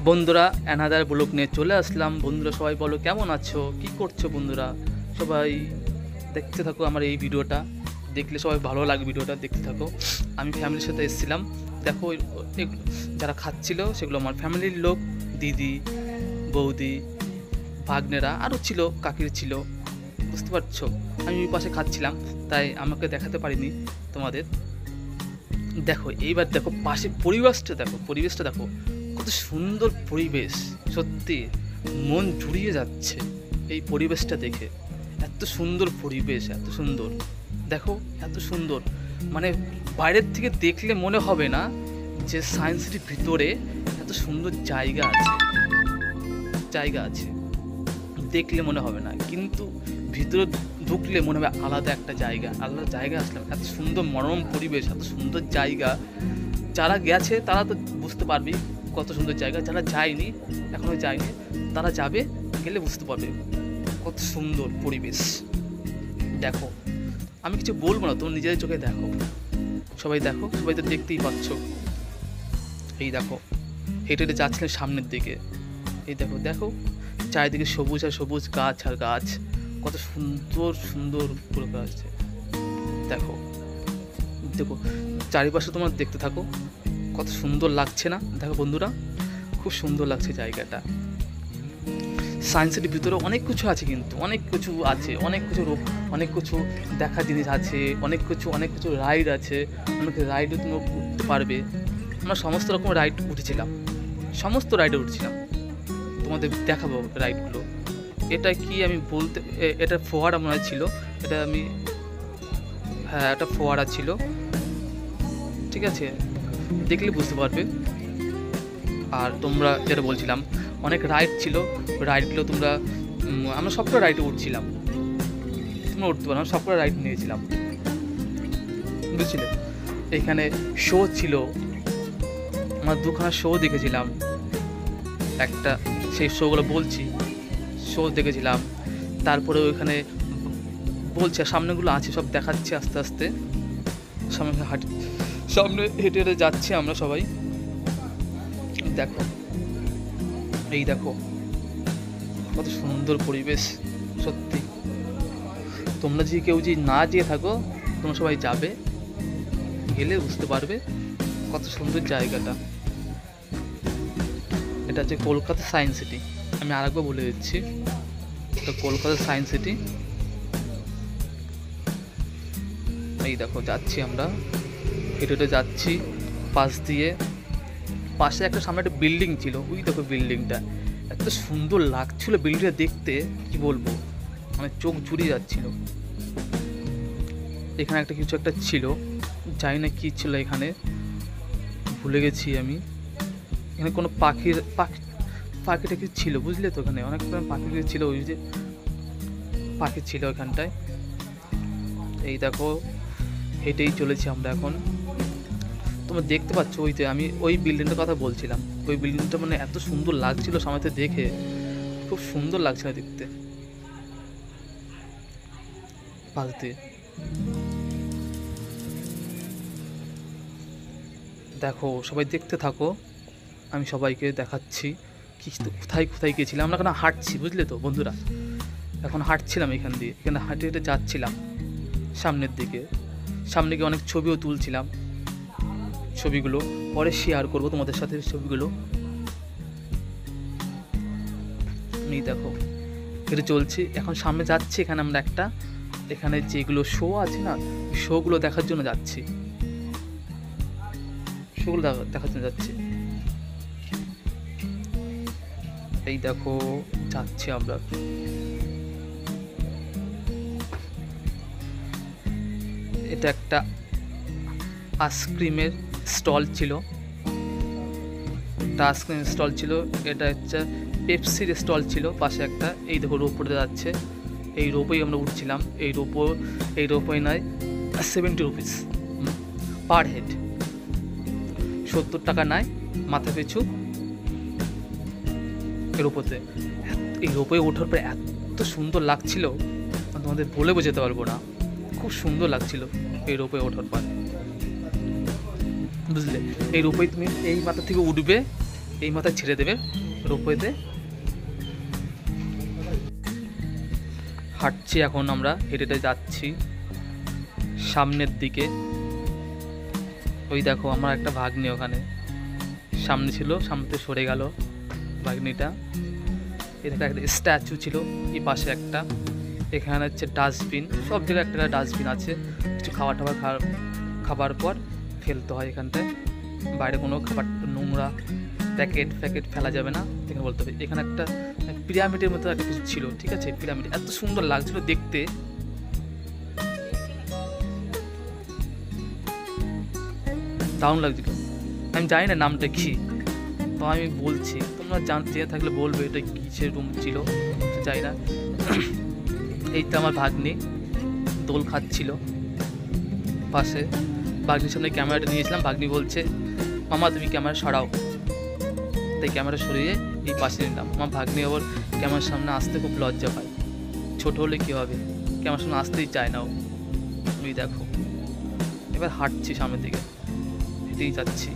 বন্ধুরা another blog নিয়ে চলে আসলাম। বন্ধুরা সবাই বলো কেমন আছো, কি করছো? বন্ধুরা সবাই দেখতে থাকো আমার এই ভিডিওটা, দেখলে সবাই ভালো লাগবে। ভিডিওটা দেখতে থাকো। আমি ফ্যামিলির সাথে এসেছিলাম। দেখো যারা খাচ্ছিল সেগুলো আমার ফ্যামিলির লোক, দিদি, বৌদি, ভাগ্নেরা আরও ছিল, কাকির ছিল, বুঝতে পারছো। আমি ওই পাশে খাচ্ছিলাম, তাই আমাকে দেখাতে পারিনি তোমাদের। দেখো এইবার দেখো পাশে পরিবেশটা দেখো কত সুন্দর পরিবেশ। সত্যি মন জুড়িয়ে যাচ্ছে এই পরিবেশটা দেখে। এত সুন্দর পরিবেশ, এত সুন্দর, দেখো এত সুন্দর, মানে বাইরের থেকে দেখলে মনে হবে না যে সায়েন্স সিটির ভিতরে এত সুন্দর জায়গা আছে দেখলে মনে হবে না, কিন্তু ভিতরে ঢুকলে মনে হবে আলাদা জায়গা আসলাম। এত সুন্দর মনোরম পরিবেশ, এত সুন্দর জায়গা। যারা গেছে তারা তো বুঝতে পারবেই কত সুন্দর জায়গা। যারা এখনো যায়নি তারা যাবে, গেলে বুঝতে পারবে কত সুন্দর পরিবেশ। দেখো আমি কিছু বলবো না, তোমরা নিজেদের চোখে দেখো। সবাই তো দেখতেই পাচ্ছ। এই দেখো হেঁটে হেঁটে যাচ্ছিলেন সামনের দিকে। এই দেখো চারিদিকে সবুজ আর সবুজ, গাছ আর গাছ, কত সুন্দর সুন্দর ফুল গাছ। দেখো চারিপাশে তোমরা দেখতে থাকো, কত সুন্দর লাগছে না? দেখো বন্ধুরা, খুব সুন্দর লাগছে জায়গাটা। সায়েন্স সিটির ভিতরে অনেক কিছু আছে, কিন্তু অনেক কিছু দেখার জিনিস আছে, অনেক কিছু রাইড আছে। অনেক রাইডও তোমরা উঠতে পারবে। আমরা সমস্ত রকম রাইড উঠেছিলাম, তোমাদের দেখাবো রাইডগুলো। এটা কি আমি বলতে, এটা ফোয়ারা মনে ছিল, এটা ফোয়ারা ছিল, ঠিক আছে, দেখলে বুঝতে পারবে। আর তোমরা যেটা বলছিলাম, অনেক রাইড ছিল, রাইডগুলো আমরা সবটা রাইডে উঠছিলাম। তোমরা উঠতে পারো, আমরা সবটা রাইড নিয়েছিলাম, বুঝছিলে। এখানে শো ছিল, আমরা দুখানা শো দেখেছিলাম। একটা সেই শোগুলো শো দেখেছিলাম। তারপরে ওইখানে বলছে সামনেগুলো আছে, সব দেখাচ্ছে আস্তে আস্তে। সামনে হেঁটে হেঁটে যাচ্ছি আমরা সবাই। দেখো কত সুন্দর পরিবেশ। সত্যি তোমরা কেউ না যেয়ে থাকো, তোমরা সবাই যাবে, গেলে বুঝতে পারবে কত সুন্দর জায়গাটা। এটা হচ্ছে কলকাতা সায়েন্স সিটি। আমি আরেকবার বলে দিচ্ছি, এটা কলকাতা সায়েন্স সিটি। এই দেখো যাচ্ছি আমরা, হেঁটে যাচ্ছি পাশ দিয়ে। পাশে একটা সামনে একটা বিল্ডিং ছিল, ওই দেখো বিল্ডিংটা এত সুন্দর লাগছিল। বিল্ডিংটা দেখতে কি বলবো, মানে চোখ জুড়িয়ে যাচ্ছিল। এখানে কিছু একটা ছিল, জানি না কি ছিল, এখানে ভুলে গেছি আমি। এখানে কোনো পাখিটা কি ছিল, বুঝলে তো? ওখানে অনেক পাখি ছিল, ওই যে পাখি ছিল ওখানটায়। এই দেখো হেঁটেই চলেছি আমরা এখন। তোমরা দেখতে পাচ্ছ আমি ওই বিল্ডিংটার কথা বলছিলাম। ওই বিল্ডিংটা মানে এত সুন্দর লাগছিল সামনে দেখে, খুব সুন্দর লাগছিল দেখতে পাশ দিয়ে। দেখো সবাই দেখতে থাকো, আমি সবাইকে দেখাচ্ছি কোথায় গিয়েছিলাম। আমরা এখন হাঁটছি, বুঝলে তো বন্ধুরা। এখন হাঁটছিলাম এখানে হেঁটে হেঁটে যাচ্ছিলাম সামনের দিকে। সামনে গিয়ে অনেক ছবিও তুলছিলাম, ছবিগুলো পরে শেয়ার করবো তোমাদের সাথে ছবিগুলো। এই দেখো এটা চলছি, এখন সামনে যাচ্ছি। এখানে আমরা এখানে যেগুলো শো আছে না, শোগুলো দেখার জন্য যাচ্ছি, এই দেখো যাচ্ছি আমরা। এটা একটা আইসক্রিমের স্টল ছিল, এটা হচ্ছে পেপসির স্টল ছিল পাশে একটা। এই দেখো রোপওয়ে যাচ্ছে, এই রোপওয়ে আমরা উঠছিলাম। এই রোপওয়ে নয়, 70 রুপিস পার হেড, 70 টাকা নেয় মাথা পিছু। এই রোপওয়ে ওঠার পরে এত সুন্দর লাগছিল, তোমাদের বলে বোঝাতে পারবো না। খুব সুন্দর লাগছিল এই রোপওয়ে ওঠার পর, বুঝলে। এই রোপওয়ে তুমি এই মাথা থেকে উঠবে, এই মাথায় ছেড়ে দেবে রোপওয়েতে। হাঁটছি এখন, আমরা হেঁটে হেঁটে যাচ্ছি সামনের দিকে। ওই দেখো আমার একটা ভাগ্নি ওখানে সামনে ছিল, সামনে সরে গেল ভাগ্নিটা। এখানে একটা স্ট্যাচু ছিল, এই পাশে একটা। এখানে হচ্ছে ডাস্টবিন, সব জায়গায় একটা ডাস্টবিন আছে। কিছু খাবার টাবার খাবার পর ফেলতে হয় এখানটায়। বাইরে কোনো খাবার নোংরা প্যাকেট ফেলা যাবে না, এখানে বলতে হবে। এখানে একটা পিরামিডের মতো একটা কিছু ছিল, ঠিক আছে? পিরামিড এত সুন্দর লাগছিল দেখতে। দারুণ লাগছিল। আমি জানি না নামটা কি, তো আমি বলছি, তোমরা জানতে থাকলে বলবে এটা কিসের রুম ছিল, জানি না। এই তো আমার ভাগ্নি দোল খাচ্ছিল পাশে। ভাগ্নির সামনে ক্যামেরাটা নিয়েছিলাম, ভাগ্নি বলছে মামা তুমি ক্যামেরা সরাও, তাই ক্যামেরা সরিয়ে এই পাশে নিলাম। আমার ভাগ্নি আবার ক্যামেরার সামনে আসতে খুব লজ্জা পায়, ছোট হলে কী হবে, ক্যামেরার সামনে আসতেই চায় না ও। তুমি দেখো, এবার হাঁটছি সামনের দিকে, হেঁটেই যাচ্ছি।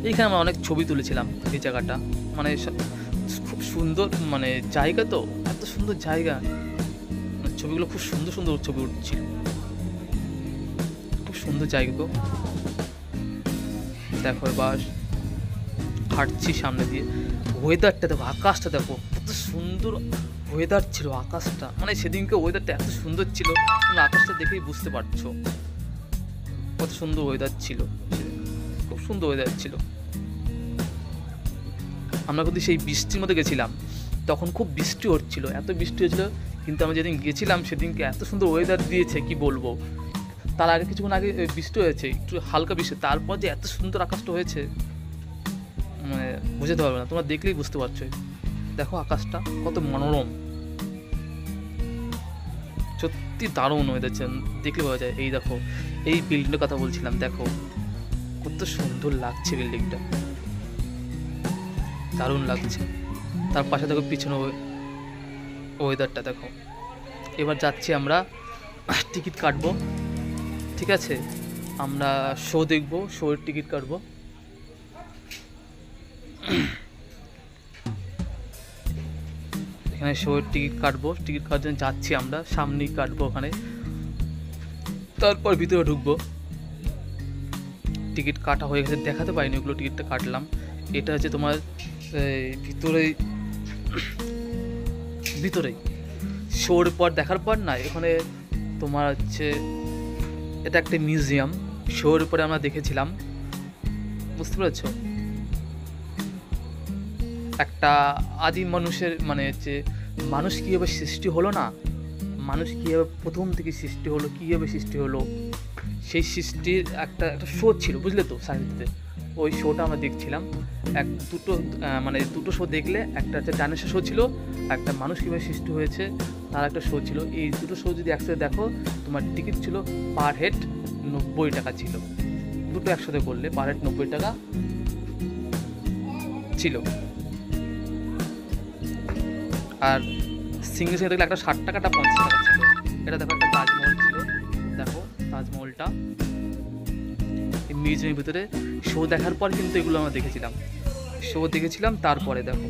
এইখানে আমরা অনেক ছবি তুলেছিলাম, এই জায়গাটা মানে খুব সুন্দর মানে জায়গা, তো এত সুন্দর জায়গা, ছবিগুলো খুব সুন্দর সুন্দর ছবি উঠছিল, খুব সুন্দর জায়গা গো। দেখো এবার হাঁটছি সামনে দিয়ে, ওয়েদারটা দেখো, আকাশটা দেখো কত সুন্দর ওয়েদার ছিল আকাশটা, মানে সেদিনকে ওয়েদারটা এত সুন্দর ছিল, তোমরা আকাশটা দেখেই বুঝতে পারছো কত সুন্দর ওয়েদার ছিল, খুব সুন্দর ওয়েদার ছিল। আমরা কিন্তু সেই বৃষ্টির মধ্যে গেছিলাম, তখন খুব বৃষ্টি হচ্ছিল, এত বৃষ্টি হচ্ছিল, কিন্তু আমি যেদিন গেছিলাম সেদিনকে এত সুন্দর ওয়েদার দিয়েছে কি বলবো। তার আগে কিছুক্ষণ আগে বৃষ্টি হয়েছে, একটু হালকা বৃষ্টি, তারপর যে এত সুন্দর আকাশটা হয়েছে মানে বুঝতে পারবে না, তোমরা দেখলেই বুঝতে পারছো। দেখো আকাশটা কত মনোরম, সত্যি দারুণ ওয়েদার, দেখলে পাওয়া যায়। এই দেখো এই বিল্ডিংটার কথা বলছিলাম, দেখো কত সুন্দর লাগছে বিল্ডিংটা, দারুণ লাগছে। তার পাশে দেখো পিছনে ওয়েদারটা দেখো। এবার যাচ্ছি আমরা, টিকিট কাটবো, ঠিক আছে? আমরা শো দেখবো, শোয়ের টিকিট কাটবো। এখানে শোয়ের টিকিট কাটবো, টিকিট কাটার জন্য যাচ্ছি আমরা, সামনেই কাটবো ওখানে, তারপর ভিতরে ঢুকবো। টিকিট কাটা হয়ে গেছে, দেখাতে পারিনি ওগুলো, টিকিটটা কাটলাম। এটা হচ্ছে তোমার ভিতরেই শোর পর দেখার পর না, এখানে তোমার হচ্ছে এটা একটা মিউজিয়াম, শোর পরে আমরা দেখেছিলাম, বুঝতে পেরেছ? একটা আদিম মানুষের মানে হচ্ছে মানুষ কীভাবে সৃষ্টি হলো না, মানুষ কীভাবে প্রথম থেকে সৃষ্টি হলো, কীভাবে সৃষ্টি হলো, সেই সৃষ্টির একটা শো ছিল, বুঝলে তো? সায়েন্সে ওই শোটা আমরা দেখছিলাম। দুটো শো দেখলে, একটা হচ্ছে ডাইনোসর শো ছিল, একটা মানুষ কীভাবে সৃষ্টি হয়েছে তার একটা শো ছিল। এই দুটো শো যদি একসাথে দেখো, তোমার টিকিট ছিল পার হেড 90 টাকা ছিল, দুটো একসাথে করলে পার হেড 90 টাকা ছিল। আর সিঙ্গেল সিঙ্গেল দেখলে একটা 60 টাকাটা 50 টাকা ছিল। এটা দেখো একটা তাজমহল ছিল, দেখো তাজমহলটা এই মিউজিয়ামের ভিতরে। শো দেখার পর কিন্তু এগুলো আমরা দেখেছিলাম, তারপরে দেখো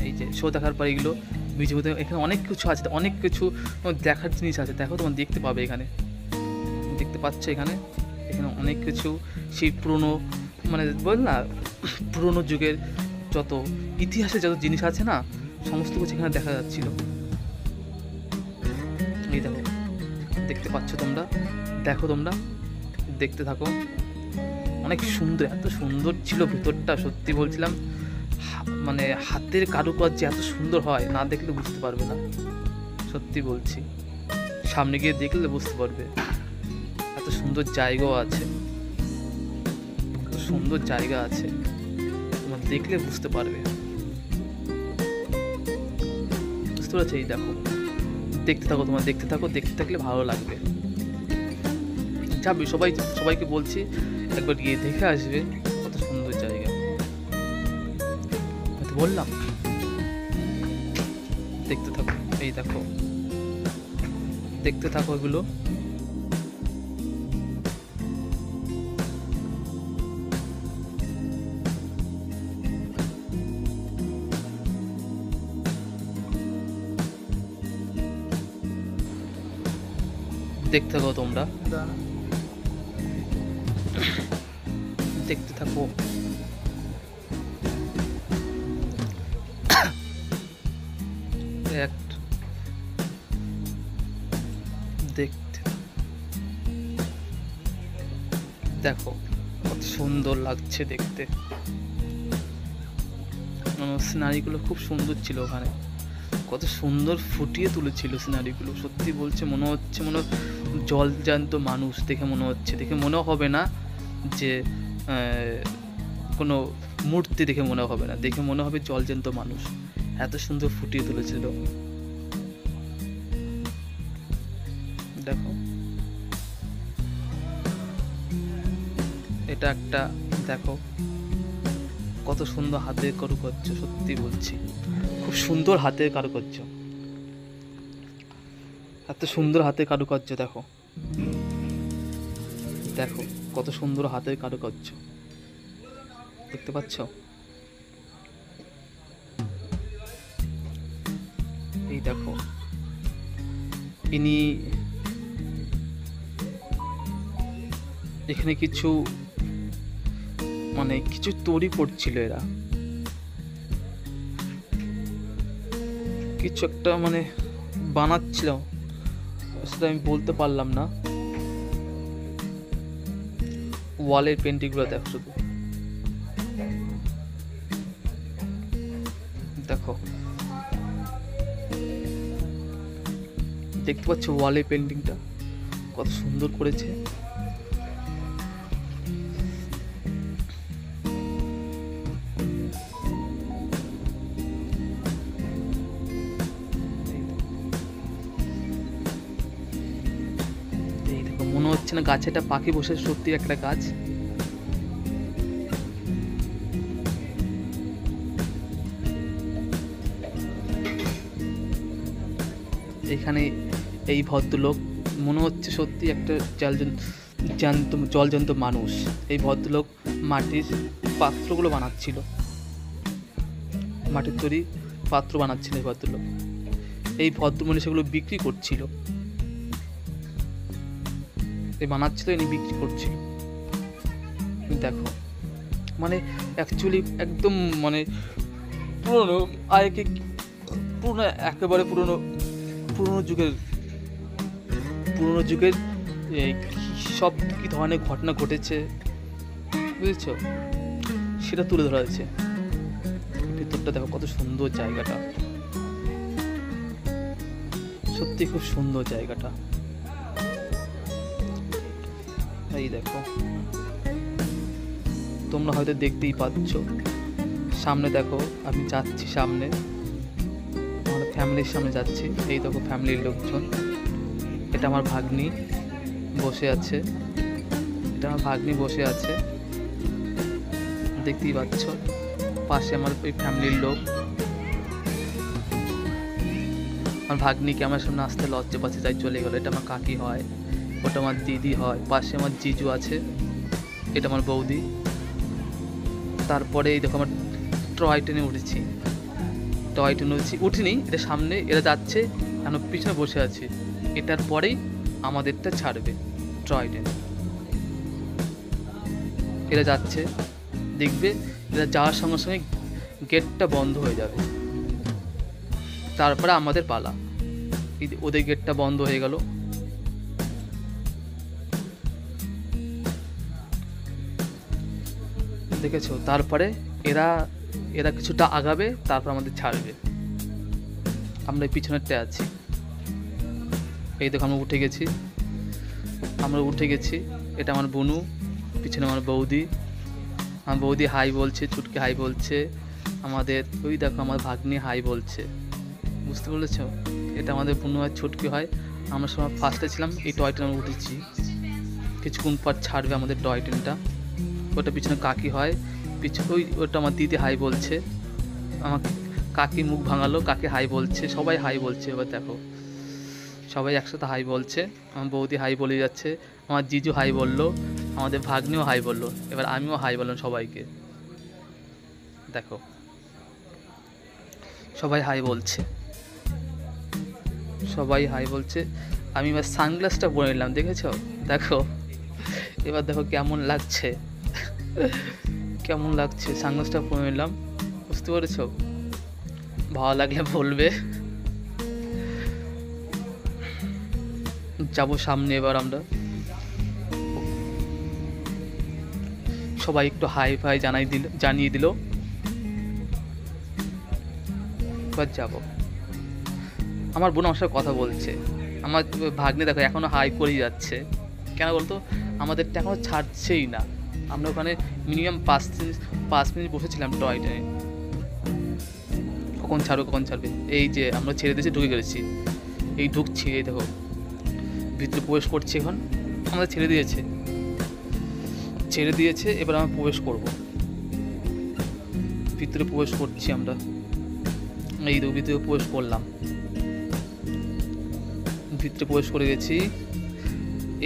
এই যে শো দেখার পর এগুলো মিউজিয়ামে, এখানে অনেক কিছু আছে, অনেক কিছু দেখার জিনিস আছে, দেখো তোমার দেখতে পাবে, এখানে দেখতে পাচ্ছ, এখানে অনেক কিছু সেই পুরনো মানে বল না, পুরনো যুগের যত ইতিহাসে যত জিনিস আছে না, সমস্ত কিছু এখানে দেখা যাচ্ছিল। এই দেখো, দেখতে পাচ্ছ তোমরা, দেখো তোমরা দেখতে থাকো, অনেক সুন্দর, এত সুন্দর ছিল ভিতরটা, সত্যি বলছিলাম, মানে হাতের কারুকার্য এত সুন্দর হয়, না দেখলে বুঝতে পারবে না, সত্যি বলছি, সামনে গিয়ে দেখলে বুঝতে পারবে। এত সুন্দর জায়গাও আছে, সুন্দর জায়গা আছে, তোমার দেখলে বুঝতে পারবে, বুঝতে পারছো? এই দেখো, দেখতে থাকো, তোমার দেখতে থাকো, দেখতে থাকলে ভালো লাগবে। যাবি, সবাইকে বলছি একবার গিয়ে দেখে আসবে, কত সুন্দর জায়গা, বললাম। দেখতে থাকো, এই দেখো, দেখতে থাকো এগুলো। দেখতে থাকো তোমরা, দেখতে থাকো। দেখতে দেখো কত সুন্দর লাগছে দেখতে। সিনারিগুলো খুব সুন্দর ছিল ওখানে, কত সুন্দর ফুটিয়ে তুলেছিল সিনারিগুলো। সত্যি বলছে, মনে হচ্ছে জল জ্যান্ত মানুষ দেখে মনে হচ্ছে, দেখে মনে হবে না যে কোনো মূর্তি, দেখে মনে হবে না, দেখে মনে হবে জল জ্যান্ত মানুষ। এত সুন্দর ফুটিয়ে তুলেছিল। দেখো এটা একটা, দেখো কত সুন্দর হাতের কারুকার্য। সত্যি বলছি, খুব সুন্দর হাতের কারুকার্য, এত সুন্দর হাতের কারুকার্য। দেখো দেখো কত সুন্দর হাতের কারুকার্য, দেখতে পাচ্ছ? এই দেখো, ইনি এখানে কিছু কিছু তৈরি করছিল, এরা কিছু একটা বানাচ্ছিল, সেটা আমি বলতে পারলাম না। ওয়ালের পেন্টিং গুলো দেখো, শুধু দেখো, দেখতে পাচ্ছ ওয়ালের পেন্টিংটা কত সুন্দর করেছে। মনে হচ্ছে না গাছে একটা পাখি বসে, সত্যি একটা গাছ। এখানে এই ভদ্রলোক মনে হচ্ছে সত্যি একটা জলজ্যান্ত মানুষ। এই ভদ্রলোক মাটির পাত্রগুলো বানাচ্ছিল, মাটির তৈরি পাত্র বানাচ্ছিল এই ভদ্রলোক। এই ভদ্রমহিলা সেগুলো বিক্রি করছিল, বানাচ্ছিল, ইনি বিক্রি করছিল। দেখো অ্যাকচুয়ালি একদম পুরনো, পুরনো, একেবারে পুরনো যুগের সব কি ধরনের ঘটনা ঘটেছে, বুঝেছো, সেটা তুলে ধরা হয়েছে। ভিতরটা দেখো কত সুন্দর জায়গাটা, সত্যি খুব সুন্দর জায়গাটা। এই দেখো, তোমরা হয়তো দেখতেই পাচ্ছ সামনে। দেখো আমি যাচ্ছি সামনে, আমার ফ্যামিলির সামনে যাচ্ছি। এই দেখো ফ্যামিলির লোকজন, এটা আমার ভাগ্নি বসে আছে, দেখতেই পাচ্ছ। পাশে আমার ওই ফ্যামিলির লোক, আমার ভাগ্নিকে আমার সামনে আসতে লজ্জা পাচ্ছে, তাই চলে গেল। এটা আমার কাকি হয়, ওটা আমার দিদি হয়, পাশে আমার জিজু আছে, এটা আমার বৌদি। তারপরে এই দেখো আমার টয় ট্রেনে উঠিনি, এটা সামনে এরা যাচ্ছে, কেন পিছনে বসে আছি। এটার পরেই আমাদেরটা ছাড়বে টয় ট্রেন। এরা যাচ্ছে, দেখবে এরা যাওয়ার সঙ্গে সঙ্গে গেটটা বন্ধ হয়ে যাবে, তারপরে আমাদের পালা। ওদের গেটটা বন্ধ হয়ে গেল। দেখেছো? তারপরে এরা কিছুটা আগাবে, তারপর আমাদের ছাড়বে। আমরা এই পিছনেরটা আছি। এই দেখো আমরা উঠে গেছি। এটা আমার বনু, পিছনে আমার বৌদি। আমার বৌদি হাই বলছে, চুটকি হাই বলছে। আমাদের ওই দেখো আমার ভাগ্নি হাই বলছে, বুঝতে পেরেছ? এটা আমাদের বনু আর ছুটকি হয়। আমরা সবাই ফার্স্টে ছিলাম, এই টয় ট্রেনে উঠেছি। কিছুক্ষণ পর ছাড়বে আমাদের টয় ট্রেনটা। ওটা পিছনে কাকি হয়, ওটা আমার দিদি হাই বলছে। আমার কাকি মুখ ভাঙালো, কাকি হাই বলছে, সবাই হাই বলছে। এবার দেখো সবাই একসাথে হাই বলছে। আমার বৌদি হাই বলে যাচ্ছে, আমার জিজু হাই বললো, আমাদের ভাগ্নিও হাই বললো। এবার আমিও হাই বললাম সবাইকে। দেখো সবাই হাই বলছে, আমি এবার সানগ্লাসটা পরে নিলাম, দেখেছো? দেখো এবার দেখো কেমন লাগছে, কেমন লাগছে। সানগ্লাসটা পরে নিলাম, বুঝতে পেরেছো? ভালো লাগলে বলবে। যাবো সামনে এবার আমরা। সবাই একটু হাই ফাই জানিয়ে দিল। এবার যাবো। আমার বোন আমার সাথে কথা বলছে, আমার ভাগ্নে দেখো এখনো হাই করেই যাচ্ছে। কেন বলতো? আমাদেরটা এখনো ছাড়ছেই না। আমরা ওখানে মিনিমাম 5 মিনিট বসেছিলাম টয় ট্রেনে। কখন ছাড়বে। এই যে আমরা ছেড়ে দিয়েছি, ঢুকে গেছি, এই ঢুকছি, এই দেখো ভিতরে প্রবেশ করছি। এখন আমাদের ছেড়ে দিয়েছে, এবার আমরা প্রবেশ করব। ভিতরে প্রবেশ করছি আমরা, এই দেখো ভিতরে প্রবেশ করলাম, ভিতরে প্রবেশ করে গেছি।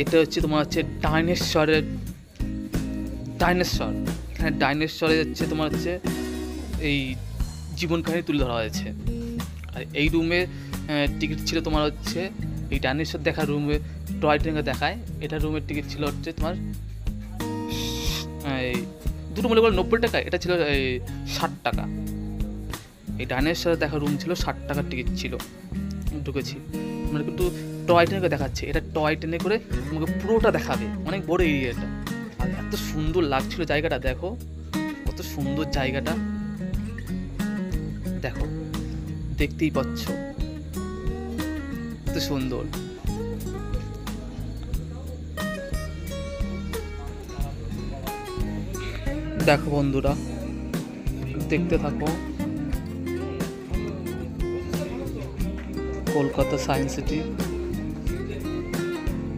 এটা হচ্ছে তোমার হচ্ছে ডাইনোসর। এখানে ডাইনোসরে হচ্ছে তোমার হচ্ছে এই জীবন কাহিনী তুলে ধরা হয়েছে। আর এই রুমে টিকিট ছিল তোমার হচ্ছে, এই ডাইনোসর দেখার রুমে টয় ট্রেনে দেখায়, এটা রুমের টিকিট ছিল হচ্ছে তোমার এই দুটো মনে করো 90 টাকা, এটা ছিল এই 60 টাকা। এই ডাইনোসর দেখার রুম ছিল 60 টাকার টিকিট ছিল। ঢুকেছি, মানে কিন্তু টয় ট্রেনে দেখাচ্ছে, এটা টয় ট্রেনে করে তোমাকে পুরোটা দেখাবে, অনেক বড় এরিয়াটা। আর এত সুন্দর লাগছিল জায়গাটা, দেখো কত সুন্দর জায়গাটা, দেখো দেখতেই পাচ্ছ কত সুন্দর। দেখো বন্ধুরা, দেখতে থাকো। কলকাতা সায়েন্স সিটি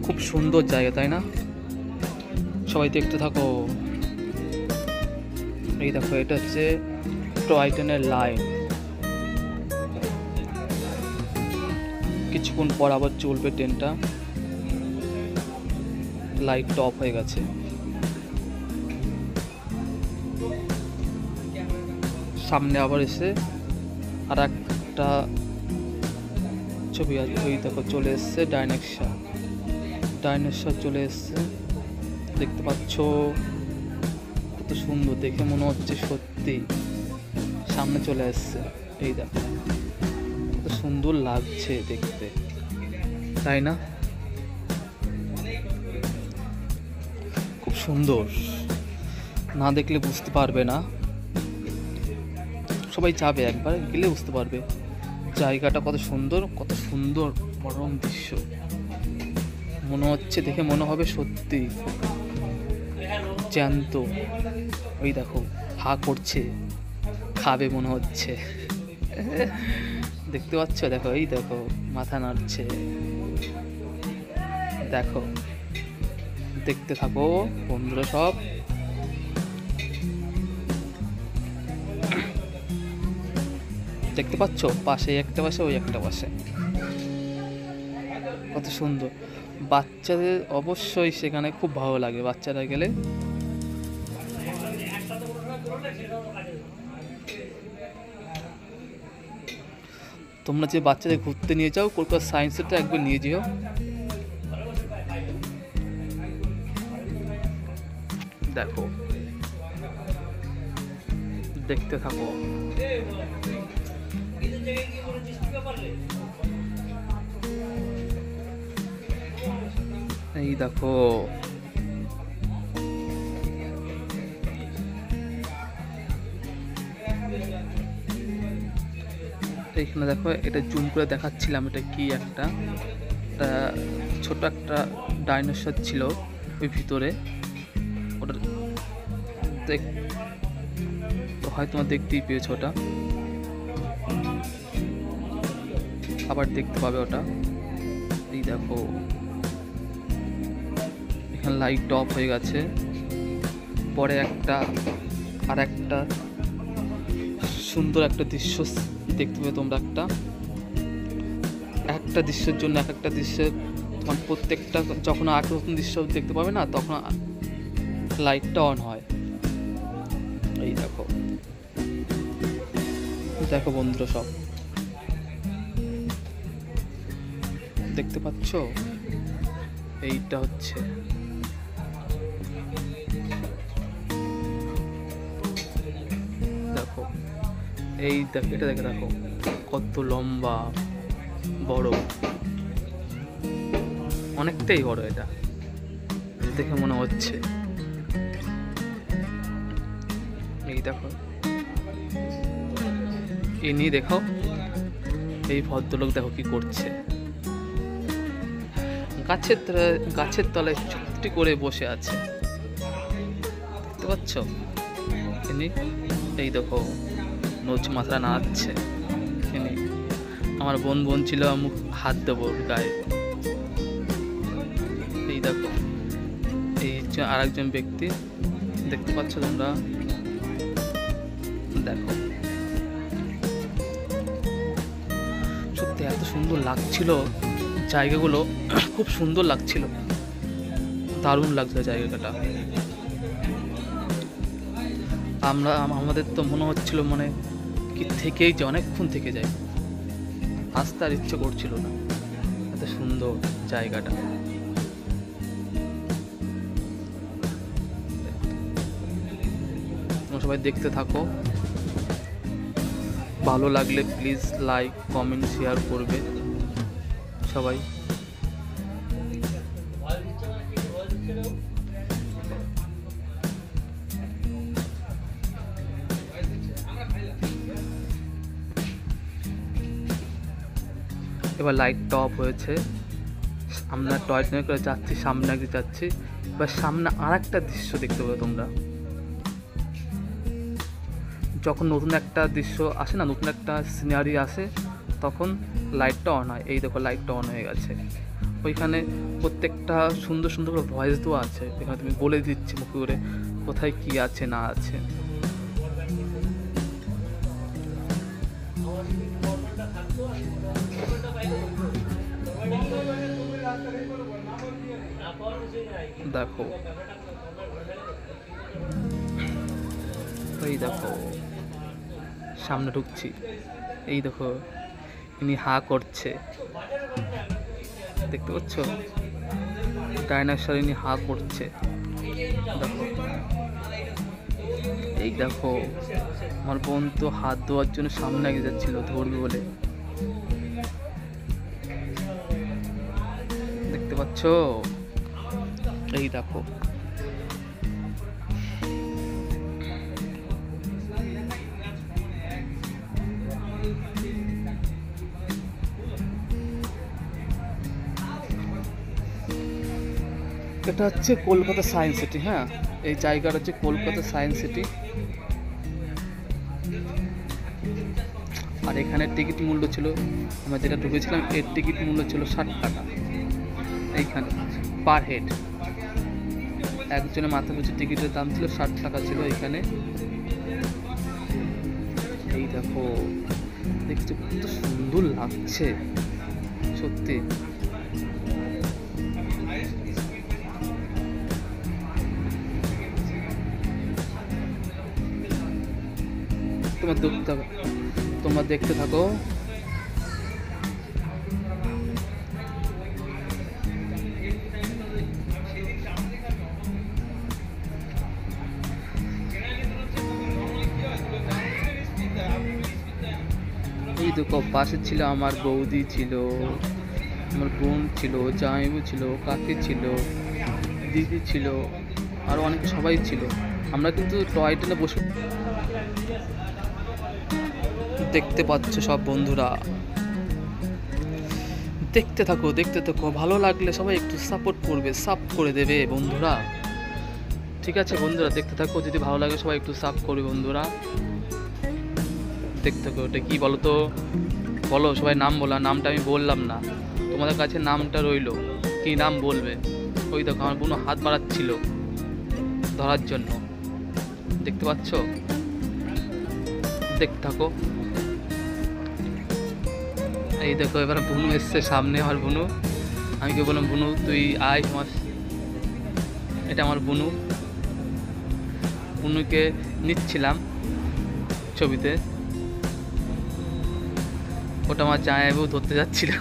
খুব সুন্দর জায়গা, তাই না? সবাই দেখতে থাকো। এই দেখো এটা হচ্ছে টয় ট্রেনের লাইন, কিছুক্ষণ পর আবার চলবে ট্রেনটা। লাইটটা অফ হয়ে গেছে। সামনে আবার এসে আর একটা ছবি আছে, ওই দেখো চলে এসছে ডাইনোসর চলে এসছে, দেখতে পাচ্ছ কত সুন্দর, দেখে মনে হচ্ছে সত্যি সামনে চলে এসছে। এই দেখো কত সুন্দর লাগছে দেখতে, তাই না? খুব সুন্দর, না দেখলে বুঝতে পারবে না। সবাই যাবে, একবার গেলে বুঝতে পারবে জায়গাটা কত সুন্দর পরম দৃশ্য। মনে হচ্ছে, দেখে মনে হবে সত্যি জ্যান্ত। ওই দেখো হা করছে, খাবে মনে হচ্ছে, দেখতে পাচ্ছ? দেখো এই দেখো মাথা নাড়ছে, দেখো দেখতে থাকো বন্ধুরা সব। দেখতে পাচ্ছ পাশে একটা পাশে, ওই একটা পাশে, কত সুন্দর। বাচ্চাদের অবশ্যই সেখানে খুব ভালো লাগে, বাচ্চারা গেলে। তোমরা যে বাচ্চাদের ঘুরতে নিয়ে যাও, কলকাতা সায়েন্স সিটিতে একবার নিয়ে যেও। দেখো দেখতে থাকো। এই দেখো এইখানে দেখো, এটা জুম করে দেখাচ্ছিলাম, এটা কি একটা ছোট একটা ডাইনোসর ছিল ওই ভিতরে, ওটা হয় তোমার দেখতেই পেয়েছো, ওটা আবার দেখতে পাবে ওটা। এই দেখো এখানে লাইট অফ হয়ে গেছে, পরে আর একটা সুন্দর একটা দৃশ্য দেখতে পাবে তোমরা। একটা দৃশ্যের জন্য একটা দৃশ্যের তোমার প্রত্যেকটা, যখন আর নতুন দৃশ্য দেখতে পাবে না, তখন লাইটটা অন হয়। এই দেখো দেখো বন্ধুরা সব, দেখতে পাচ্ছ, এইটা হচ্ছে দেখো, এই এটা দেখে দেখো কত লম্বা বড়, অনেকটাই বড়। এটা দেখে মনে হচ্ছে, এই দেখো ইনি দেখো, এই ভদ্রলোক দেখো কি করছে, গাছের তলায় চুপটি করে বসে আছে, দেখতে পাচ্ছ? ইনি এই দেখো মাথা নাড়াচ্ছে। ইনি আমার বোন ছিল, মুখ হাত দেবো গায়ে। এই দেখো, এই আর একজন ব্যক্তি, দেখতে পাচ্ছ তোমরা, দেখো সত্যি এত সুন্দর লাগছিল জায়গাগুলো, খুব সুন্দর লাগছিল, দারুণ লাগছিল জায়গাটা। আমাদের তো মনে হচ্ছিল মানে কি থেকেই যে অনেকক্ষণ থেকে যাই, আসতে আর ইচ্ছে করছিল না, এত সুন্দর জায়গাটা। তোমরা সবাই দেখতে থাকো, ভালো লাগলে প্লিজ লাইক কমেন্ট শেয়ার করবে সবাই। এবার লাইটটা অফ হয়েছে, আমরা টয় ট্রেনে করে যাচ্ছি, সামনে আগে যাচ্ছি। এবার সামনে আর একটা দৃশ্য দেখতে পাবে তোমরা, যখন নতুন একটা দৃশ্য আসে না, নতুন একটা সিনারি আসে, তখন লাইটটা অন হয়। এই দেখো লাইটটা অন হয়ে গেছে। ওইখানে প্রত্যেকটা সুন্দর সুন্দর করে ভয়েস দেওয়া আছে, এখানে তুমি বলে দিচ্ছি মুখে করে কোথায় কি আছে না আছে। দেখো এই দেখো সামনে ঢুকছি, এই দেখো ইনি হা করছে, দেখতে পাচ্ছ? ডাইনোসর ইনি হা করছে, দেখো। এই দেখো আমার বোন তো হাত ধোয়ার জন্য সামনে এগিয়ে যাচ্ছিল, ধরবে বলে, দেখতে পাচ্ছ? এই দেখো এটা হচ্ছে কলকাতা সায়েন্স সিটি। হ্যাঁ, এই জায়গাটা হচ্ছে কলকাতা সায়েন্স সিটি। আর এখানে টিকিট মূল্য ছিল, আমরা যেটা ঢুকেছিলাম এর টিকিট মূল্য ছিল 60 টাকা এইখানে পার হেড। একজনের মাথা পিছু টিকিটের দাম ছিল 60 টাকা ছিল এখানে। এই দেখো দেখছি কত সুন্দর লাগছে সত্যি। তোমরা দেখতে থাকো। এই দেখো পাশে ছিল আমার বৌদি ছিল, আমার বোন ছিল, জামাইবু ছিল, কাকি ছিল, দিদি ছিল, আরো অনেক সবাই ছিল। আমরা কিন্তু টয় ট্রেনে বসে দেখতে পাচ্ছ সব বন্ধুরা, দেখতে থাকো দেখতে থাকো। ভালো লাগলে সবাই একটু সাপোর্ট করবে, সাব করে দেবে বন্ধুরা, ঠিক আছে বন্ধুরা? দেখতে থাকো, যদি ভালো লাগে সবাই একটু সাব করবে বন্ধুরা, দেখতে থাকো। ওটা কি বলো তো, বলো সবাই নাম বলো। নামটা আমি বললাম না, তোমাদের কাছে নামটা রইলো, কি নাম বলবে? ওই দেখো আমার বোন হাত বাড়াচ্ছিল ধরার জন্য, দেখতে পাচ্ছ? দেখতে থাকো। এই দেখো এবার বুনু এসছে সামনে, আমার বুনু। আমি কে বললাম বুনু তুই আয়, আমার এটা আমার বুনু। বুনুকে নিচ্ছিলাম ছবিতে, ওটা আমার জামাইবাবু ধরতে যাচ্ছিল,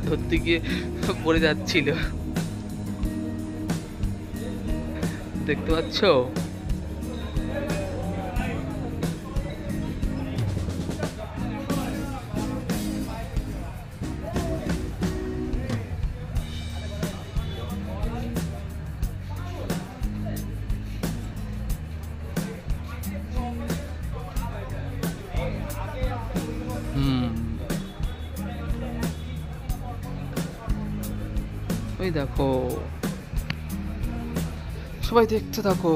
ধরতে গিয়ে পড়ে যাচ্ছিল, দেখতে পাচ্ছ? ওই দেখো, সবাই দেখতে থাকো।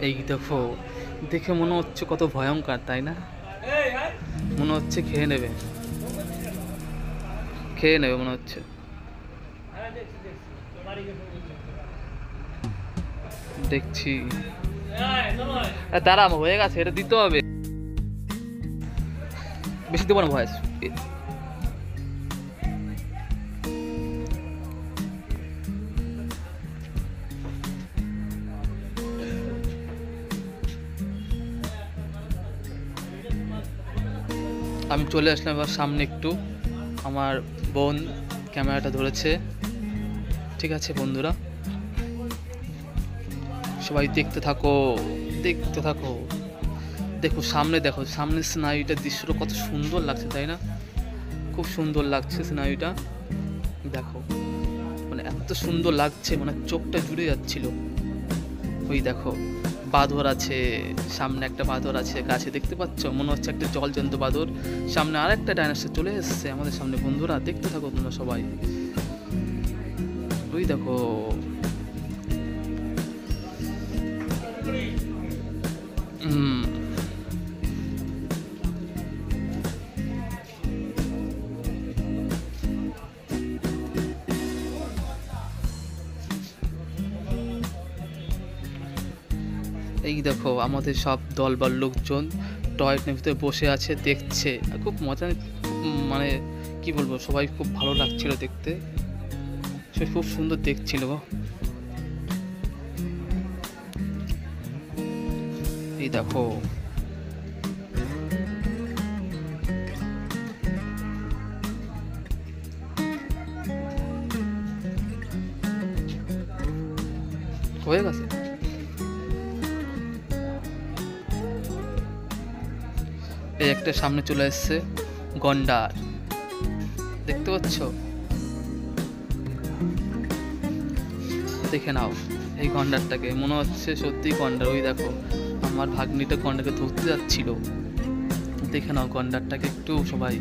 এই দেখো, দেখে মনে হচ্ছে কত ভয়ঙ্কর, তাই না? মনে হচ্ছে খেয়ে নেবে, খেয়ে নেবে মনে হচ্ছে। দেখছি, দাঁড়া, হয়ে গেছে, এটা দিতে হবে, বেশি দেবো না ভয়েস। আমি চলে আসলাম এবার সামনে একটু, আমার বোন ক্যামেরাটা ধরেছে। ঠিক আছে বন্ধুরা, সবাই দেখতে থাকো, দেখতে থাকো। দেখো সামনে, দেখো সামনের স্নায়ুটার দৃশ্যটা কত সুন্দর লাগছে, তাই না? খুব সুন্দর লাগছে স্নায়ুটা, দেখো মানে এত সুন্দর লাগছে, মানে চোখটা জুড়ে যাচ্ছিল। ওই দেখো বাঁদর আছে, সামনে একটা বাঁদর আছে গাছে, দেখতে পাচ্ছ? মনে হচ্ছে একটা জলজন্ত বাঁদর। সামনে আর একটা ডাইনোসর চলে এসছে আমাদের সামনে। বন্ধুরা দেখতে থাকো তোমরা সবাই। ওই দেখো, এই দেখো আমাদের সব দলবল লোকজন টয় ট্রেনের ভিতরে বসে আছে, দেখছে, খুব মজা, মানে কি বলবো, সবাই খুব ভালো লাগছিল দেখতে, সে খুব সুন্দর দেখছিল। এই দেখো, হয়ে গেছে। এই একটা সামনে চলে এসছে গন্ডার, দেখতে পাচ্ছ? দেখে নাও এই গন্ডারটাকে, মনে হচ্ছে সত্যি গন্ডার। ওই দেখো আমার ভাগ্নিটা গন্ডারকে ধরতে যাচ্ছিল, দেখে নাও গন্ডারটাকে একটু সবাই।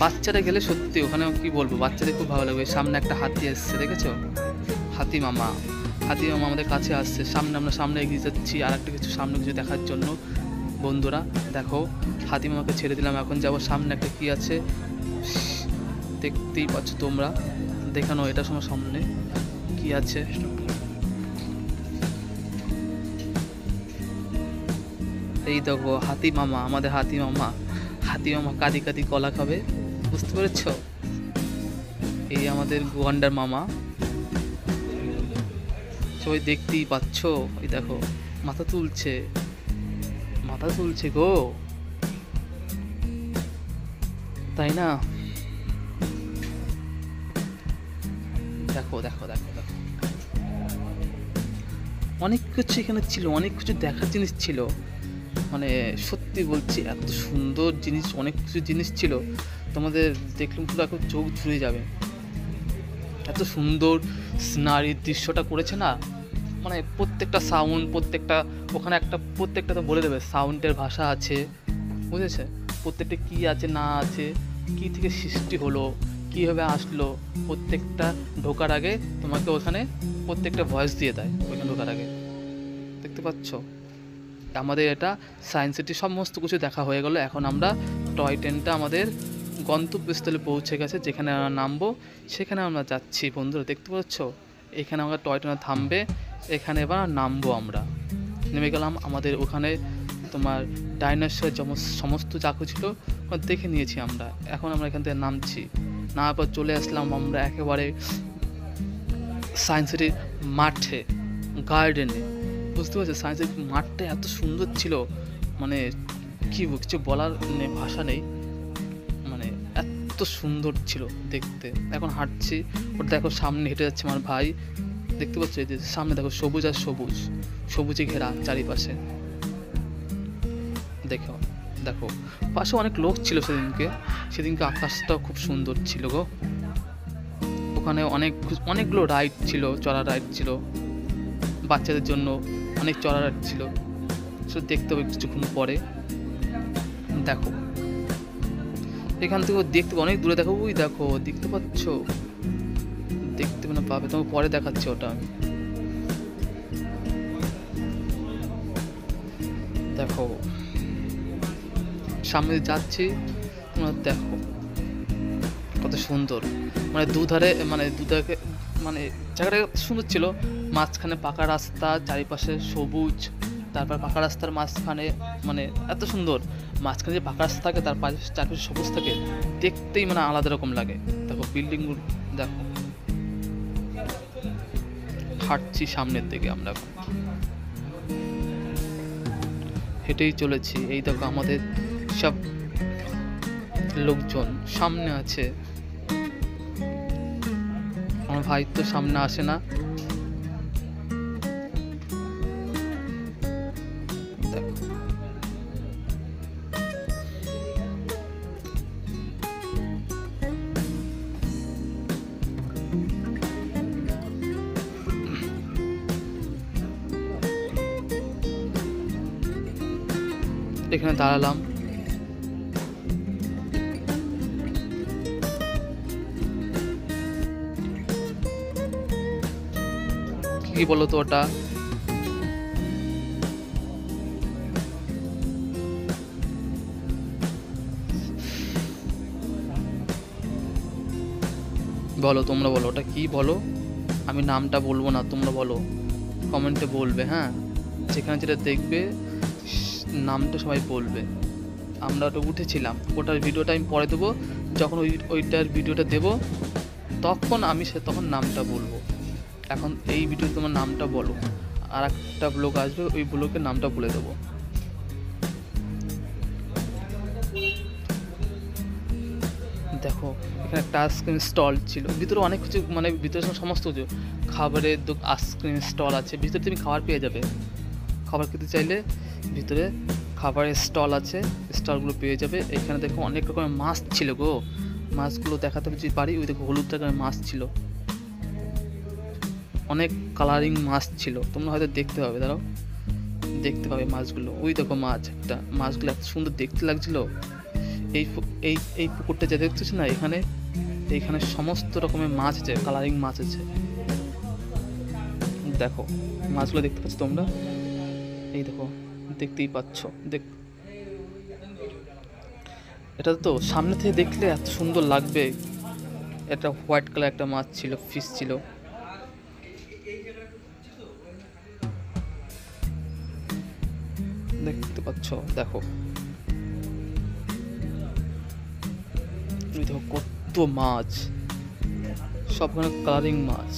বাচ্চারা গেলে সত্যি ওখানে কি বলবো, বাচ্চাদের খুব ভালো লাগবে। সামনে একটা হাতি এসছে, দেখেছো? হাতি মামা, হাতি মামা আমাদের কাছে আসছে। সামনে আমরা সামনে এগিয়ে যাচ্ছি আর একটা কিছু, সামনে কিছু দেখার জন্য। বন্ধুরা দেখো, হাতি মামাকে ছেড়ে দিলাম, এখন যাবো সামনে একটা কি আছে দেখতেই পাচ্ছ তোমরা, দেখানো এটা সময় সামনে কি আছে। এই দেখো হাতি মামা, আমাদের হাতি মামা। হাতি মামা কাঁদি কাঁদি কলা খাবে, বুঝতে পেরেছ? এই আমাদের গন্ডার মামা, সবাই দেখতেই পাচ্ছ। এই দেখো মাথা তুলছে, মাথা তুলছে গো, তাই না? দেখো দেখো দেখো দেখো, অনেক কিছু এখানে ছিল, অনেক কিছু দেখার জিনিস ছিল, মানে সত্যি বলছি এত সুন্দর জিনিস, অনেক কিছু জিনিস ছিল, তোমাদের দেখলাম পুরো এখন চোখ জুড়ে যাবে। এত সুন্দর সিনারির দৃশ্যটা করেছে না, মানে প্রত্যেকটা সাউন্ড, প্রত্যেকটা ওখানে একটা প্রত্যেকটা তো বলে দেবে, সাউন্ডের ভাষা আছে, বুঝেছে? প্রত্যেকটা কী আছে না আছে, কী থেকে সৃষ্টি হলো, কীভাবে আসলো, প্রত্যেকটা ঢোকার আগে তোমাকে ওখানে প্রত্যেকটা ভয়েস দিয়ে দেয় ওইখানে ঢোকার আগে, দেখতে পাচ্ছ? আমাদের এটা সায়েন্স সিটি সমস্ত কিছু দেখা হয়ে গেল। এখন আমরা টয় ট্রেনটা আমাদের গন্তব্যস্থলে পৌঁছে গেছে, যেখানে আমরা নামবো সেখানে আমরা যাচ্ছি বন্ধুরা। দেখতে পাচ্ছ এখানে আমরা টয়টা থামবে, এখানে এবার নামবো। আমরা নেমে গেলাম। আমাদের ওখানে তোমার ডাইনোসর সমস্ত চাকু ছিল দেখে নিয়েছি আমরা। এখন আমরা এখান থেকে নামছি, নামার পর চলে আসলাম আমরা একেবারে সায়েন্স সিটির মাঠে, গার্ডেনে। বুঝতে পারছো সায়েন্স সিটির মাঠটা এত সুন্দর ছিল, মানে কি কিছু বলার ভাষা নেই, মানে এত সুন্দর ছিল দেখতে। এখন হাঁটছি, ওটা দেখো সামনে হেঁটে যাচ্ছে আমার ভাই, দেখতে পাচ্ছ এই যে সামনে দেখো সবুজ আর সবুজ, সবুজে ঘেরা চারিপাশে। দেখো দেখো পাশে অনেক লোক ছিল সেদিনকে আকাশটাও খুব সুন্দর ছিল গো। ওখানে অনেকগুলো রাইড ছিল, চড়া রাইড ছিল বাচ্চাদের জন্য, অনেক চড়া রাইড ছিল। সে দেখতে হবে কিছুক্ষণ পরে। দেখো এখান থেকে দেখতে অনেক দূরে, দেখো ওই দেখো দেখতে পাচ্ছ, দেখতে না পাবে তোমাকে পরে দেখাচ্ছি ওটা আমি। দেখো সামনে যাচ্ছি, তোমরা দেখো কত সুন্দর, মানে দুধারে মানে জায়গাটা সুন্দর ছিল। মাঝখানে পাকা রাস্তা, চারিপাশে সবুজ, তারপর পাকা রাস্তার মাঝখানে মানে এত সুন্দর, মাঝখানে যে পাকা রাস্তা থাকে তার চারপাশে সবুজ থাকে, দেখতেই মানে আলাদা রকম লাগে। দেখো বিল্ডিংগুলো দেখো। হাঁটছি সামনের দিকে আমরা, হেঁটেই চলেছি। এই দেখো আমাদের সব লোকজন সামনে আছে, আমার ভাই তো সামনে আসে না। এখানে দাঁড়ালাম, কি বলো তো ওটা, বলো তোমরা বলো ওটা কি বলো, আমি নামটা বলবো না, তোমরা বলো, কমেন্টে বলবে। হ্যাঁ, যেখানে যেটা দেখবে নামটা সবাই বলবে। আমরা ওটা উঠেছিলাম, ওটার ভিডিওটা আমি পরে দেবো, যখন ওইটার ভিডিওটা দেবো তখন আমি তখন নামটা বলবো। এখন এই ভিডিও তোমার নামটা বলো, আর একটা ব্লগ আসবে, ওই ব্লগের নামটা বলে দেবো। দেখো এখানে একটা আইসক্রিম স্টল ছিল, ভিতরে অনেক কিছু, মানে ভিতরে সমস্ত কিছু খাবারের আইসক্রিম স্টল আছে, ভিতরে তুমি খাবার পেয়ে যাবে। খাবার খেতে চাইলে ভিতরে খাবারের স্টল আছে, স্টলগুলো পেয়ে যাবে। এখানে দেখো অনেক রকমের মাছ ছিল গো, মাছগুলো দেখাতে যদি পারি, ওই দেখো হলুদ রকমের মাছ ছিল, অনেক কালারিং মাছ ছিল, তোমরা হয়তো দেখতে পাবে, দাঁড়াও দেখতে পাবে মাছগুলো। ওই দেখো মাছ, একটা মাছগুলো এত সুন্দর দেখতে লাগছিল। এই পুকুরটা যা দেখতেছ না, এইখানে সমস্ত রকমের মাছ আছে, কালারিং মাছ আছে। দেখো মাছগুলো দেখতে পাচ্ছ তোমরা, এই দেখো দেখতেই পাচ্ছ। এটা তো সামনে থেকে দেখলে এত সুন্দর লাগবে। একটা হোয়াইট কালার একটা মাছ ছিল, ফিশ ছিল। দেখতে পাচ্ছ, দেখো কত মাছ, সবখানে কালারিং মাছ,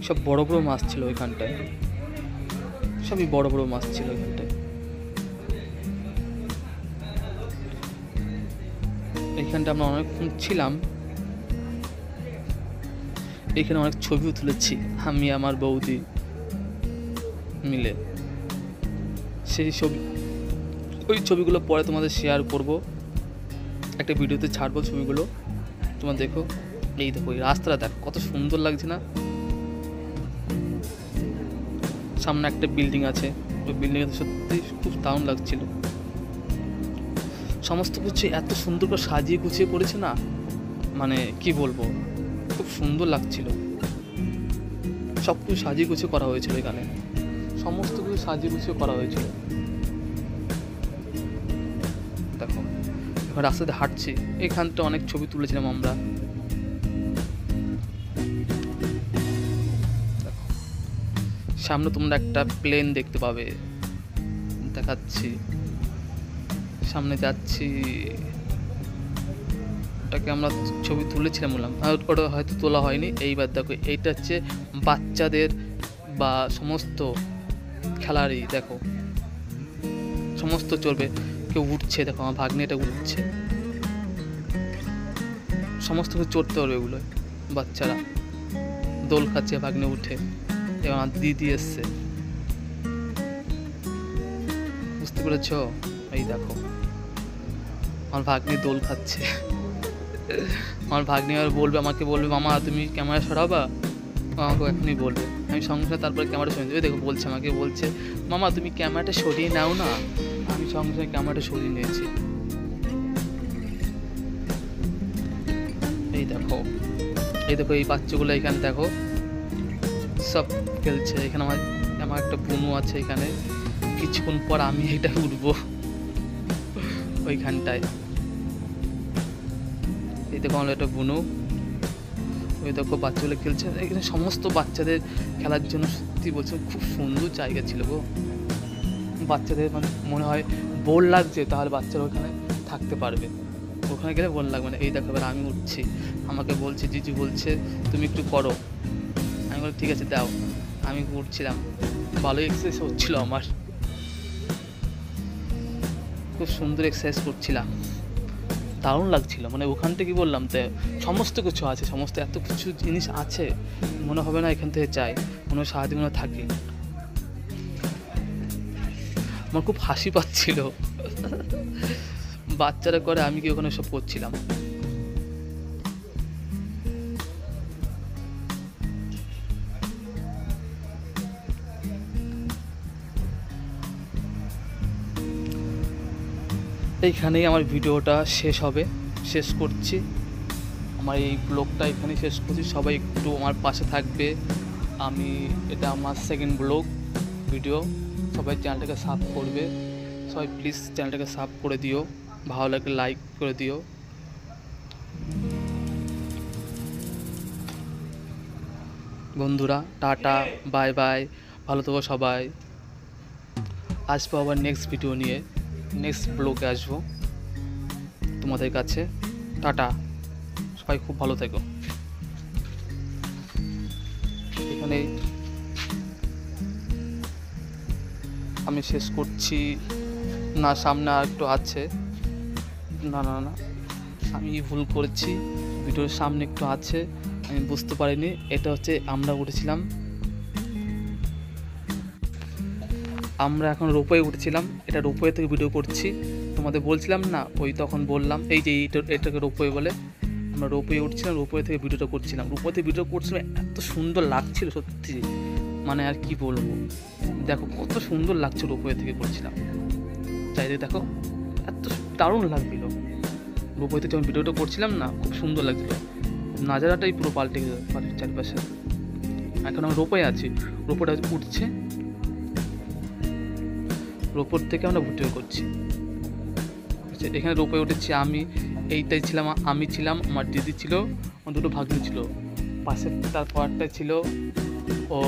সব বড় বড় মাছ ছিল ওইখানটায়, সবই বড় বড় মাছ ছিল ওইখানটায়। এইখানটা আমরা অনেকক্ষণ ছিলাম, এখানে অনেক ছবিও তুলেছি আমি আমার বৌদি মিলে। সেই ওই ছবিগুলো পরে তোমাদের শেয়ার করব, একটা ভিডিওতে ছাড়বো ছবিগুলো, তোমরা দেখো। এই দেখো এই রাস্তাটা দেখো কত সুন্দর লাগছে না। সামনে একটা বিল্ডিং আছে, ওই বিল্ডিংয়ে সত্যি খুব দারুণ লাগছিল। সমস্ত কিছু এত সুন্দর করে সাজিয়ে গুছিয়ে করেছে না, মানে কি বলবো, খুব সুন্দর লাগছিল। সব কিছু সাজিয়ে গুছিয়ে করা হয়েছিল এখানে, সমস্ত কিছু সাজিয়ে গুছিয়ে করা হয়েছিল। দেখো রাস্তাতে হাঁটছি, এখানটা অনেক ছবি তুলেছিলাম আমরা। সামনে তোমরা একটা প্লেন দেখতে পাবে, দেখাচ্ছি, সামনে যাচ্ছি, ওটাকে আমরা ছবি তুলেছিলাম বললাম, ওটা হয়তো তোলা হয়নি। এইবার দেখো এইটা হচ্ছে বাচ্চাদের বা সমস্ত খেলারই, দেখো সমস্ত চলবে, কেউ উঠছে, দেখো আমার ভাগ্নে এটা উঠছে, সমস্ত কিছু চড়তে পারবে এগুলো, বাচ্চারা দোল খাচ্ছে, ভাগ্নে উঠে। এবার আমার দিদি এসছে, বুঝতে পেরেছ? এই দেখো আমার ভাগ্নে দোল খাচ্ছে। আমার ভাগ্নে আর বলবে, আমাকে বলবে মামা তুমি ক্যামেরা সরাবা, আমাকে এখনই বলবে, আমি সঙ্গে সঙ্গে তারপরে ক্যামেরা সরিয়ে দেবো। দেখো বলছে, আমাকে বলছে মামা তুমি ক্যামেরাটা সরিয়ে নাও না, আমি সঙ্গে সঙ্গে ক্যামেরাটা সরিয়ে নিয়েছি। এই দেখো, এই দেখো এই বাচ্চাগুলো এখানে দেখো সব খেলছে। এখানে আমার একটা বুনু আছে, এখানে কিছুক্ষণ পর আমি এটা উঠবো ওইখানটায়। এই দেখো আমার একটা বুনু, ওই দেখো বাচ্চাগুলো খেলছে এখানে, সমস্ত বাচ্চাদের খেলার জন্য। সত্যি বলছে খুব সুন্দর জায়গা ছিল গো, বাচ্চাদের মানে মনে হয় বোর লাগছে তাহলে বাচ্চারা ওখানে থাকতে পারবে, ওখানে গেলে বোর লাগবে না। এই দেখো এবার আমি উঠছি, আমাকে বলছে জিজু বলছে তুমি একটু করো, আমি বলি ঠিক আছে দাও। আমি উঠছিলাম, ভালো এক্সারসাইজ হচ্ছিল আমার, খুব সুন্দর এক্সারসাইজ করছিলাম, দারুণ লাগছিল। মানে ওখান থেকে বললাম তো সমস্ত কিছু আছে, সমস্ত এত কিছু জিনিস আছে, মনে হবে না এখান থেকে যাই, মনে হয় সারাদিন মনে থাকি। আমার খুব হাসি পাচ্ছিল, বাচ্চারা করে আমি কি ওখানে সব করছিলাম। এইখানেই আমার ভিডিওটা শেষ হবে, শেষ করছি আমার এই ব্লগটা এখানেই শেষ করছি। সবাই একটু আমার পাশে থাকবে, আমি এটা আমার সেকেন্ড ব্লগ ভিডিও, সবাই চ্যানেলটাকে সাব করবে, সবাই প্লিজ চ্যানেলটাকে সাব করে দিও, ভালো লাগলে লাইক করে দিও। বন্ধুরা টাটা, বাই বাই, ভালো থেকো সবাই। আসবো আবার নেক্সট ভিডিও নিয়ে, নেক্সট ব্লগে আসবো তোমাদের কাছে। টাটা, সবাই খুব ভালো থেকো। এখানে আমি শেষ করছি না, সামনে আর একটু আছে, না না না আমি ভুল করেছি, ভিডিওর সামনে একটু আছে, আমি বুঝতে পারিনি। এটা হচ্ছে আমরা উঠেছিলাম, আমরা এখন রোপওয়ে উঠেছিলাম, এটা রোপওয়ে থেকে ভিডিও করছি, তোমাদের বলছিলাম না ওই তখন বললাম এই যে এটাকে রোপওয়ে বলে। আমরা রোপওয়ে উঠছিলাম, রোপওয়ে থেকে ভিডিওটা করছিলাম, রোপওয়ে থেকে ভিডিও করছিলাম, এত সুন্দর লাগছিল সত্যি, মানে আর কি বলবো, দেখো কত সুন্দর লাগছে, রোপওয়ে থেকে করছিলাম, চাইলে দেখো এত দারুণ লাগছিল। রোপওয়ে থেকে যখন ভিডিওটা করছিলাম না খুব সুন্দর লাগছিল, নাজারাটাই পুরো পাল্টে গেল চারপাশে। এখন আমরা রোপওয়ে আছি, রোপওয়েটা উঠছে, রোপওয়ে থেকে আমরা ভিডিও করছি। এখানে রোপওয়ে উঠেছি আমি, এইটাই ছিলাম আমি, ছিলাম আমার দিদি ছিল, আমার দুটো ভাগ্নি ছিল, পাশে তার পরটাই ছিল ও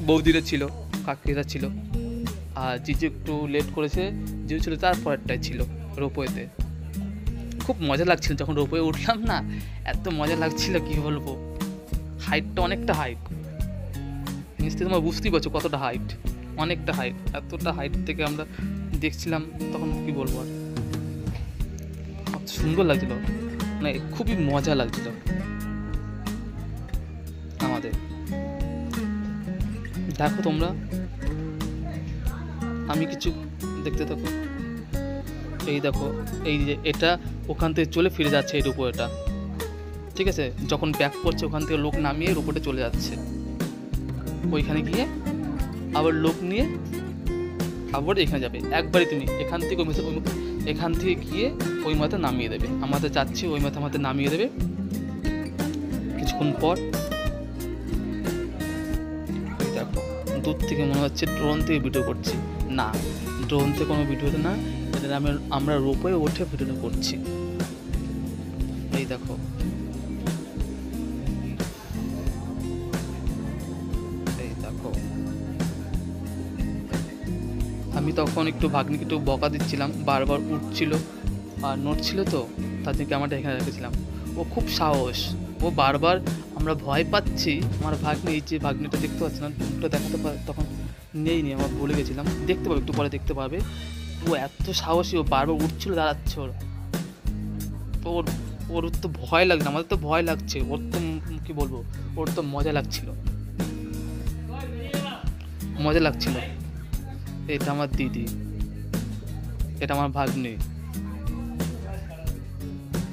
বৌদিরা ছিল, কাকিরা ছিল, আর জিজু একটু লেট করেছে, জিজু ছিল তার পরেরটাই ছিল রোপওয়েতে। খুব মজা লাগছিল যখন রোপওয়ে উঠলাম না, এত মজা লাগছিল কি বলবো, হাইটটা অনেকটা হাইট, নিশ্চয়ই তোমরা বুঝতেই পারছো কতটা হাইট, অনেকটা হাইট, এতটা হাইট থেকে আমরা দেখছিলাম, তখন কি বলবো আর, সুন্দর লাগছিল, মানে খুবই মজা লাগছিল আমাদের। দেখো তোমরা, আমি কিছু দেখতে থাকো, এই দেখো এই যে এটা ওখান থেকে চলে ফিরে যাচ্ছে এই রোপওয়েটা, ঠিক আছে, যখন ব্যাক করছে ওখান থেকে লোক নামিয়ে রোপওয়েতে চলে যাচ্ছে, ওইখানে গিয়ে আবার লোক নিয়ে আবার এখানে যাবে, একবারই তুমি এখান থেকে গিয়ে ওই মাথা নামিয়ে দেবে, আমাদের যাচ্ছি ওই মাথা আমাদের নামিয়ে দেবে কিছুক্ষণ পর। দেখো দূর থেকে মনে হচ্ছে ড্রোন থেকে ভিডিও করছি, না ড্রোন থেকে কোনো ভিডিওতে না, এটা আমরা রোপওয়ে উঠে ভিডিওটা করছি। এই দেখো, এই দেখো, আমি তখন একটু ভাগ্নিকে একটু বকা দিচ্ছিলাম, বারবার উঠছিল আর নড়ছিল, তো তার জন্য ক্যামেরাটা এখানে রেখেছিলাম। ও খুব সাহস, ও বারবার, আমরা ভয় পাচ্ছি। আমার ভাগ্নি, এই যে ভাগ্নিটা দেখতে পাচ্ছি না, মুখটা দেখাতে তখন নেই, আমার ভুলে গেছিলাম, দেখতে পাবে, একটু পরে দেখতে পাবে। ও এত সাহসী, ও বারবার উঠছিল, দাঁড়াচ্ছে। ওর ওর তো ভয় লাগছে, আমাদের তো ভয় লাগছে, ওর তো কি বলবো, ওর তো মজা লাগছিল। এটা আমার দিদি, এটা আমার ভাগ্নি,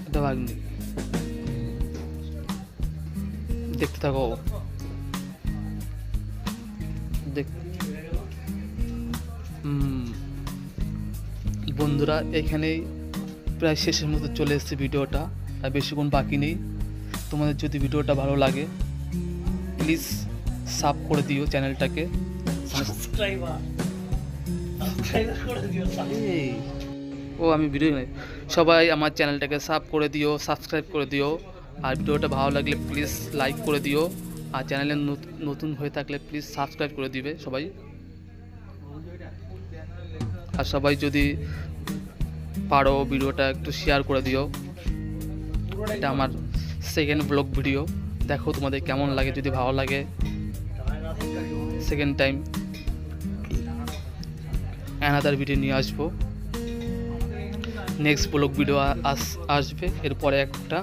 এটা ভাগ্নি, দেখতে থাকো। বন্ধুরা, এখানেই প্রায় শেষের মতো চলে এসেছে ভিডিওটা, আর বেশিক্ষণ বাকি নেই। তোমাদের যদি ভিডিওটা ভালো লাগে প্লিজ সাব করে দিও চ্যানেলটাকে, আমি ভিডিও নেই, সবাই আমার চ্যানেলটাকে সাব করে দিও, সাবস্ক্রাইব করে দিও। আর ভিডিওটা ভালো লাগলে প্লিজ লাইক করে দিও, আর চ্যানেলে নতুন হয়ে থাকলে প্লিজ সাবস্ক্রাইব করে দিবে সবাই। আর সবাই যদি পারো ভিডিওটা একটু শেয়ার করে দিও। এটা আমার সেকেন্ড ব্লগ ভিডিও, দেখো তোমাদের কেমন লাগে। যদি ভালো লাগে সেকেন্ড টাইম অ্যানাদার ভিডিও নিয়ে আসবো। নেক্সট ব্লগ ভিডিও আসবে এরপরে একটা।